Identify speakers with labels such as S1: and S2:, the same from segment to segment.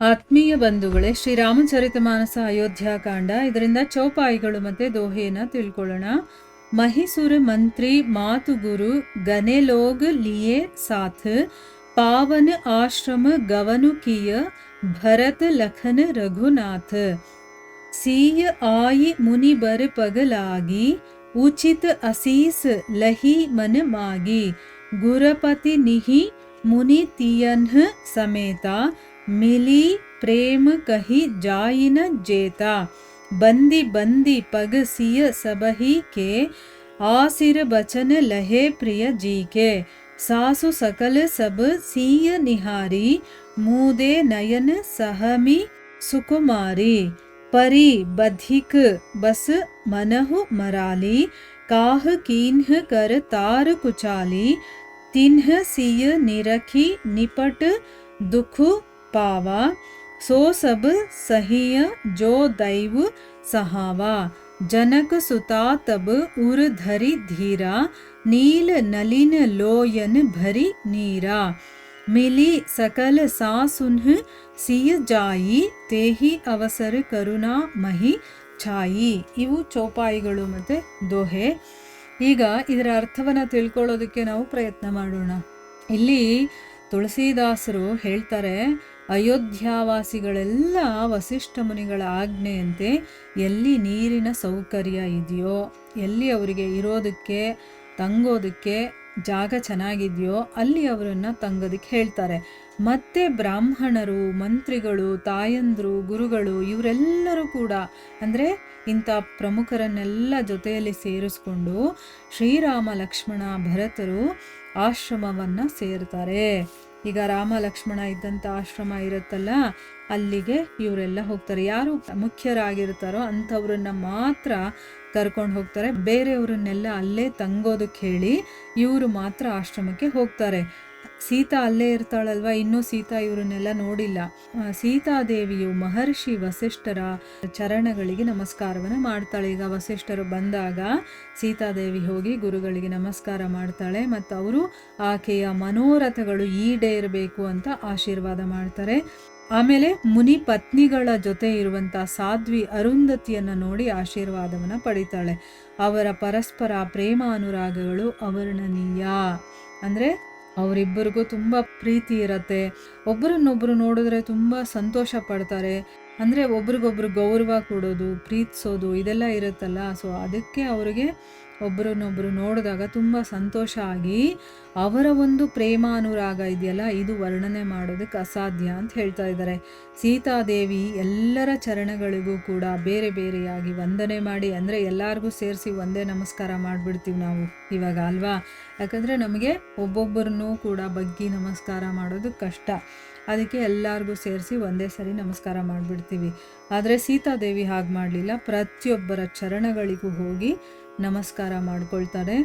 S1: ಆತ್ಮೀಯ ಬಂಧುಗಳೇ, ಶ್ರೀರಾಮಚರಿತಮಾನಸ ಅಯೋಧ್ಯಾಕಾಂಡ, ಇದರಿಂದ ಚೌಪಾಯಿಗಳು ಮತ್ತು ದೋಹೆಯನ್ನು ತಿಳ್ಕೊಳ್ಳೋಣ. ಮಹಿಸುರ ಮಂತ್ರಿ ಮಾತು ಗುರು ಗನೆ ಲೋग लिए साथ पावन आश्रम गवनु किय भरत लखन रघुनाथ सीय आय मुनि बर पग लागी उचित असीस लही मन मागी गुरपति निहि मुनि तियन्ह समेता मिली प्रेम कही जाइन जेता बंदी बंदी पग सिय सबही के आसिर बचन लहे प्रिय जी के सासु सकल सब सिय निहारी मूदे नयन सहमी सुकुमारी परी बधिक बस मनहु मराली काह कीन्ह कर तार कुचाली तिन्ह सिय निरखी निपट दुख पावा सो सब सहिय जो दैव सहावा जनक सुता तब उर धरी धीरा नील नलिन लोयन भरी नीरा मिली सकल सासुन्ह सिय जाई तेहि ಅವಸರ ಕರುಣಾ ಮಹಿ ಛಾಯಿ. ಇವು ಚೌಪಾಯಿಗಳು ಮತ್ತು ದೋಹೆ. ಈಗ ಇದರ ಅರ್ಥವನ್ನು ತಿಳ್ಕೊಳ್ಳೋದಕ್ಕೆ ನಾವು ಪ್ರಯತ್ನ ಮಾಡೋಣ. ಇಲ್ಲಿ ತುಳಸಿದಾಸರು ಹೇಳ್ತಾರೆ, ಅಯೋಧ್ಯಾವಾಸಿಗಳೆಲ್ಲ ವಸಿಷ್ಠ ಮುನಿಗಳ ಆಜ್ಞೆಯಂತೆ ಎಲ್ಲಿ ನೀರಿನ ಸೌಕರ್ಯ ಇದೆಯೋ, ಎಲ್ಲಿ ಅವರಿಗೆ ಇರೋದಕ್ಕೆ ತಂಗೋದಕ್ಕೆ ಜಾಗ ಚೆನ್ನಾಗಿದೆಯೋ ಅಲ್ಲಿ ಅವರನ್ನು ತಂಗೋದಕ್ಕೆ ಹೇಳ್ತಾರೆ. ಮತ್ತು ಬ್ರಾಹ್ಮಣರು, ಮಂತ್ರಿಗಳು, ತಾಯಂದರು, ಗುರುಗಳು ಇವರೆಲ್ಲರೂ ಕೂಡ, ಅಂದರೆ ಇಂಥ ಪ್ರಮುಖರನ್ನೆಲ್ಲ ಜೊತೆಯಲ್ಲಿ ಸೇರಿಸ್ಕೊಂಡು ಶ್ರೀರಾಮ ಲಕ್ಷ್ಮಣ ಭರತರು ಆಶ್ರಮವನ್ನು ಸೇರ್ತಾರೆ. ಈಗ ರಾಮ ಲಕ್ಷ್ಮಣ ಇದ್ದಂಥ ಆಶ್ರಮ ಇರುತ್ತಲ್ಲ, ಅಲ್ಲಿಗೆ ಇವರೆಲ್ಲ ಹೋಗ್ತಾರೆ. ಯಾರು ಮುಖ್ಯರಾಗಿರ್ತಾರೋ ಅಂಥವ್ರನ್ನ ಮಾತ್ರ ಕರ್ಕೊಂಡು ಹೋಗ್ತಾರೆ. ಬೇರೆಯವ್ರನ್ನೆಲ್ಲ ಅಲ್ಲೇ ತಂಗೋದಕ್ಕೆ ಹೇಳಿ ಇವರು ಮಾತ್ರ ಆಶ್ರಮಕ್ಕೆ ಹೋಗ್ತಾರೆ. ಸೀತಾ ಅಲ್ಲೇ ಇರ್ತಾಳಲ್ವ, ಇನ್ನೂ ಸೀತಾ ಇವರನ್ನೆಲ್ಲ ನೋಡಿಲ್ಲ. ಸೀತಾದೇವಿಯು ಮಹರ್ಷಿ ವಸಿಷ್ಠರ ಚರಣಗಳಿಗೆ ನಮಸ್ಕಾರವನ್ನು ಮಾಡ್ತಾಳೆ. ಈಗ ವಸಿಷ್ಠರು ಬಂದಾಗ ಸೀತಾದೇವಿ ಹೋಗಿ ಗುರುಗಳಿಗೆ ನಮಸ್ಕಾರ ಮಾಡ್ತಾಳೆ ಮತ್ತು ಅವರು ಆಕೆಯ ಮನೋರಥಗಳು ಈಡೇರಬೇಕು ಅಂತ ಆಶೀರ್ವಾದ ಮಾಡ್ತಾರೆ. ಆಮೇಲೆ ಮುನಿ ಪತ್ನಿಗಳ ಜೊತೆ ಇರುವಂಥ ಸಾಧ್ವಿ ಅರುಂಧತಿಯನ್ನು ನೋಡಿ ಆಶೀರ್ವಾದವನ್ನು ಪಡಿತಾಳೆ. ಅವರ ಪರಸ್ಪರ ಪ್ರೇಮಾನುರಾಗಗಳು ಅವರ್ಣನೀಯ. ಅಂದರೆ ಅವರಿಬ್ಬರಿಗೂ ತುಂಬ ಪ್ರೀತಿ ಇರತ್ತೆ. ಒಬ್ಬರನ್ನೊಬ್ಬರು ನೋಡಿದ್ರೆ ತುಂಬ ಸಂತೋಷ ಪಡ್ತಾರೆ. ಅಂದರೆ ಒಬ್ರಿಗೊಬ್ರು ಗೌರವ ಕೊಡೋದು, ಪ್ರೀತಿಸೋದು ಇದೆಲ್ಲ ಇರುತ್ತಲ್ಲ. ಸೊ ಅದಕ್ಕೆ ಅವರಿಗೆ ಒಬ್ಬರನ್ನೊಬ್ಬರು ನೋಡಿದಾಗ ತುಂಬ ಸಂತೋಷ ಆಗಿ ಅವರ ಒಂದು ಪ್ರೇಮಾನುರಾಗ ಇದೆಯಲ್ಲ, ಇದು ವರ್ಣನೆ ಮಾಡೋದಕ್ಕೆ ಅಸಾಧ್ಯ ಅಂತ ಹೇಳ್ತಾ ಇದ್ದಾರೆ. ಸೀತಾದೇವಿ ಎಲ್ಲರ ಚರಣಗಳಿಗೂ ಕೂಡ ಬೇರೆ ಬೇರೆಯಾಗಿ ವಂದನೆ ಮಾಡಿ, ಅಂದರೆ ಎಲ್ಲರಿಗೂ ಸೇರಿಸಿ ಒಂದೇ ನಮಸ್ಕಾರ ಮಾಡಿಬಿಡ್ತೀವಿ ನಾವು ಇವಾಗ ಅಲ್ವಾ. ಯಾಕಂದರೆ ನಮಗೆ ಒಬ್ಬೊಬ್ಬರನ್ನೂ ಕೂಡ ಬಗ್ಗಿ ನಮಸ್ಕಾರ ಮಾಡೋದು ಕಷ್ಟ. ಅದಕ್ಕೆ ಎಲ್ಲರಿಗೂ ಸೇರಿಸಿ ಒಂದೇ ಸರಿ ನಮಸ್ಕಾರ ಮಾಡಿಬಿಡ್ತೀವಿ. ಆದರೆ ಸೀತಾದೇವಿ ಹಾಗೆ ಮಾಡಲಿಲ್ಲ. ಪ್ರತಿಯೊಬ್ಬರ ಚರಣಗಳಿಗೂ ಹೋಗಿ ನಮಸ್ಕಾರ ಮಾಡ್ಕೊಳ್ತಾರೆ.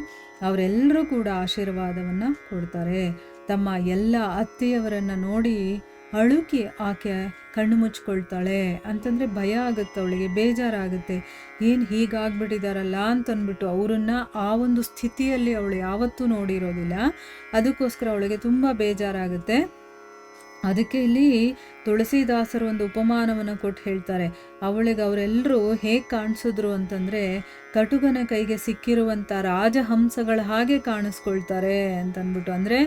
S1: ಅವರೆಲ್ಲರೂ ಕೂಡ ಆಶೀರ್ವಾದವನ್ನು ಕೊಡ್ತಾರೆ. ತಮ್ಮ ಎಲ್ಲ ಅತ್ತೆಯವರನ್ನು ನೋಡಿ ಅಳುಕಿ ಆಕೆ ಕಣ್ಣು ಮುಚ್ಕೊಳ್ತಾಳೆ. ಅಂತಂದರೆ ಭಯ ಆಗುತ್ತೆ, ಅವಳಿಗೆ ಬೇಜಾರಾಗುತ್ತೆ. ಏನು ಹೀಗಾಗ್ಬಿಟ್ಟಿದಾರಲ್ಲ ಅಂತಂದ್ಬಿಟ್ಟು ಅವರನ್ನು ಆ ಒಂದು ಸ್ಥಿತಿಯಲ್ಲಿ ಅವಳು ಯಾವತ್ತೂ ನೋಡಿರೋದಿಲ್ಲ. ಅದಕ್ಕೋಸ್ಕರ ಅವಳಿಗೆ ತುಂಬ ಬೇಜಾರಾಗುತ್ತೆ. ಅದಕ್ಕೆ ಇಲ್ಲಿ ತುಳಸಿದಾಸರು ಒಂದು ಉಪಮಾನವನ್ನು ಕೊಟ್ಟು ಹೇಳ್ತಾರೆ. ಅವಳಿಗೆ ಅವರೆಲ್ಲರೂ ಹೇಗೆ ಕಾಣಿಸಿದ್ರು ಅಂತಂದರೆ, ಕಟುಗನ ಕೈಗೆ ಸಿಕ್ಕಿರುವಂಥ ರಾಜಹಂಸಗಳ ಹಾಗೆ ಕಾಣಿಸ್ಕೊಳ್ತಾರೆ ಅಂತಂದ್ಬಿಟ್ಟು. ಅಂದರೆ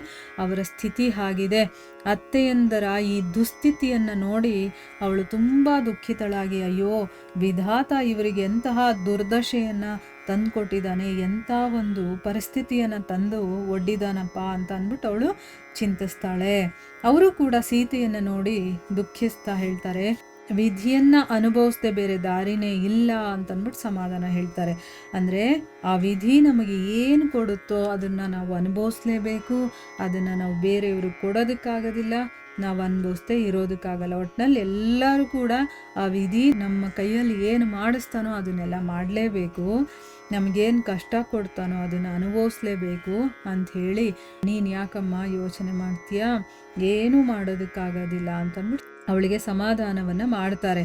S1: ಅವರ ಸ್ಥಿತಿ ಹಾಗಿದೆ. ಅತ್ತೆಯಂದರ ಈ ದುಸ್ಥಿತಿಯನ್ನು ನೋಡಿ ಅವಳು ತುಂಬ ದುಃಖಿತಳಾಗಿ, ಅಯ್ಯೋ ವಿಧಾತ ಇವರಿಗೆ ಎಂತಹ ದುರ್ದಶೆಯನ್ನು ತಂದುಕೊಟ್ಟಿದ್ದಾನೆ, ಎಂಥ ಒಂದು ಪರಿಸ್ಥಿತಿಯನ್ನು ತಂದು ಒಡ್ಡಿದಾನಪ್ಪ ಅಂತ ಅಂದ್ಬಿಟ್ಟು ಅವಳು ಚಿಂತಿಸ್ತಾಳೆ. ಅವರು ಕೂಡ ಸೀತೆಯನ್ನು ನೋಡಿ ದುಃಖಿಸ್ತಾ ಹೇಳ್ತಾರೆ, ವಿಧಿಯನ್ನು ಅನುಭವಿಸದೆ ಬೇರೆ ದಾರಿನೇ ಇಲ್ಲ ಅಂತಂದ್ಬಿಟ್ಟು ಸಮಾಧಾನ ಹೇಳ್ತಾರೆ. ಅಂದರೆ ಆ ವಿಧಿ ನಮಗೆ ಏನು ಕೊಡುತ್ತೋ ಅದನ್ನು ನಾವು ಅನುಭವಿಸ್ಲೇಬೇಕು. ಅದನ್ನು ನಾವು ಬೇರೆಯವ್ರಿಗೆ ಕೊಡೋದಕ್ಕಾಗೋದಿಲ್ಲ, ನಾವು ಅನುಭವಿಸ್ದೇ ಇರೋದಕ್ಕಾಗಲ್ಲ. ಒಟ್ಟಿನಲ್ಲಿ ಎಲ್ಲರೂ ಕೂಡ ಆ ವಿಧಿ ನಮ್ಮ ಕೈಯಲ್ಲಿ ಏನು ಮಾಡಿಸ್ತಾನೋ ಅದನ್ನೆಲ್ಲ ಮಾಡಲೇಬೇಕು. ನಮಗೇನು ಕಷ್ಟ ಕೊಡ್ತಾನೋ ಅದನ್ನು ಅನುಭವಿಸ್ಲೇಬೇಕು ಅಂಥೇಳಿ, ನೀನು ಯಾಕಮ್ಮ ಯೋಚನೆ ಮಾಡ್ತೀಯಾ, ಏನೂ ಮಾಡೋದಕ್ಕಾಗೋದಿಲ್ಲ ಅಂತಂದ್ಬಿಟ್ಟು ಅವಳಿಗೆ ಸಮಾಧಾನವನ್ನು ಮಾಡ್ತಾರೆ.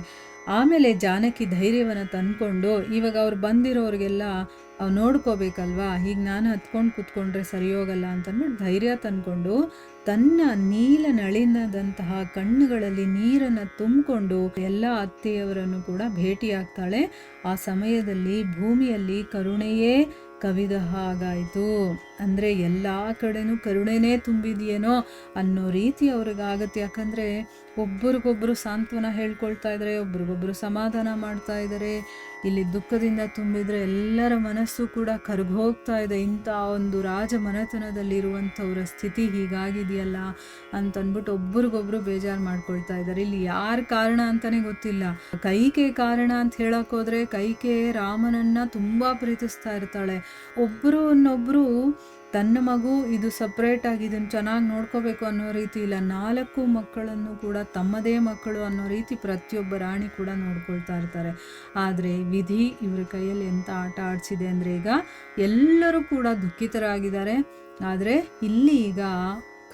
S1: ಆಮೇಲೆ ಜಾನಕಿ ಧೈರ್ಯವನ್ನು ತಂದ್ಕೊಂಡು ಇವಾಗ ಅವ್ರು ಬಂದಿರೋರಿಗೆಲ್ಲ ನೋಡ್ಕೋಬೇಕಲ್ವಾ, ಹೀಗೆ ನಾನು ಹತ್ಕೊಂಡು ಕೂತ್ಕೊಂಡ್ರೆ ಸರಿ ಹೋಗಲ್ಲ ಅಂತಂದ್ಬಿಟ್ಟು ಧೈರ್ಯ ತಂದ್ಕೊಂಡು ತನ್ನ ನೀಲ ನಳಿನದಂತಹ ಕಣ್ಣುಗಳಲ್ಲಿ ನೀರನ್ನು ತುಂಬಿಕೊಂಡು ಎಲ್ಲ ಅತ್ತೆಯವರನ್ನು ಕೂಡ ಭೇಟಿಯಾಗ್ತಾಳೆ. ಆ ಸಮಯದಲ್ಲಿ ಭೂಮಿಯಲ್ಲಿ ಕರುಣೆಯೇ ಕವಿದ ಹಾಗಾಯಿತು. ಅಂದರೆ ಎಲ್ಲ ಕಡೆನೂ ಕರುಣೆನೇ ತುಂಬಿದೆಯೇನೋ ಅನ್ನೋ ರೀತಿ ಅವ್ರಿಗಾಗತ್ತೆ. ಯಾಕಂದರೆ ಒಬ್ರಿಗೊಬ್ಬರು ಸಾಂತ್ವನ ಹೇಳ್ಕೊಳ್ತಾ ಇದ್ದಾರೆ, ಒಬ್ರಿಗೊಬ್ಬರು ಸಮಾಧಾನ ಮಾಡ್ತಾ ಇದ್ದಾರೆ. ಇಲ್ಲಿ ದುಃಖದಿಂದ ತುಂಬಿದರೆ ಎಲ್ಲರ ಮನಸ್ಸು ಕೂಡ ಕರಗೋಗ್ತಾ ಇದೆ. ಇಂಥ ಒಂದು ರಾಜ ಮನೆತನದಲ್ಲಿರುವಂಥವ್ರ ಸ್ಥಿತಿ ಹೀಗಾಗಿದೆಯಲ್ಲ ಅಂತಂದ್ಬಿಟ್ಟು ಒಬ್ರಿಗೊಬ್ರು ಬೇಜಾರು ಮಾಡ್ಕೊಳ್ತಾ ಇದ್ದಾರೆ. ಇಲ್ಲಿ ಯಾರು ಕಾರಣ ಅಂತಲೇ ಗೊತ್ತಿಲ್ಲ. ಕೈಕೆ ಕಾರಣ ಅಂತ ಹೇಳೋಕ್ಕೋದ್ರೆ ಕೈಕೆ ರಾಮನನ್ನ ತುಂಬ ಪ್ರೀತಿಸ್ತಾ ಇರ್ತಾಳೆ. ಒಬ್ಬರನ್ನೊಬ್ಬರು ತನ್ನ ಮಗು ಇದು ಸಪ್ರೇಟಾಗಿ ಇದನ್ನು ಚೆನ್ನಾಗಿ ನೋಡ್ಕೋಬೇಕು ಅನ್ನೋ ರೀತಿ ಇಲ್ಲ, 4 ಮಕ್ಕಳನ್ನು ಕೂಡ ತಮ್ಮದೇ ಮಕ್ಕಳು ಅನ್ನೋ ರೀತಿ ಪ್ರತಿಯೊಬ್ಬ ರಾಣಿ ಕೂಡ ನೋಡ್ಕೊಳ್ತಾ ಇರ್ತಾರೆ. ಆದರೆ ವಿಧಿ ಇವ್ರ ಕೈಯಲ್ಲಿ ಎಂಥ ಆಟ ಆಡಿಸಿದೆ ಅಂದರೆ ಈಗ ಎಲ್ಲರೂ ಕೂಡ ದುಃಖಿತರಾಗಿದ್ದಾರೆ. ಆದರೆ ಇಲ್ಲಿ ಈಗ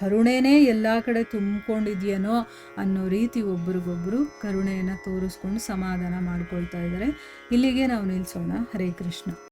S1: ಕರುಣೆನೇ ಎಲ್ಲ ಕಡೆ ತುಂಬಿಕೊಂಡಿದೆಯೇನೋ ಅನ್ನೋ ರೀತಿ ಒಬ್ರಿಗೊಬ್ಬರು ಕರುಣೆಯನ್ನು ತೋರಿಸ್ಕೊಂಡು ಸಮಾಧಾನ ಮಾಡ್ಕೊಳ್ತಾ ಇದ್ದಾರೆ. ಇಲ್ಲಿಗೆ ನಾವು ನಿಲ್ಲಿಸೋಣ. ಹರೇ ಕೃಷ್ಣ.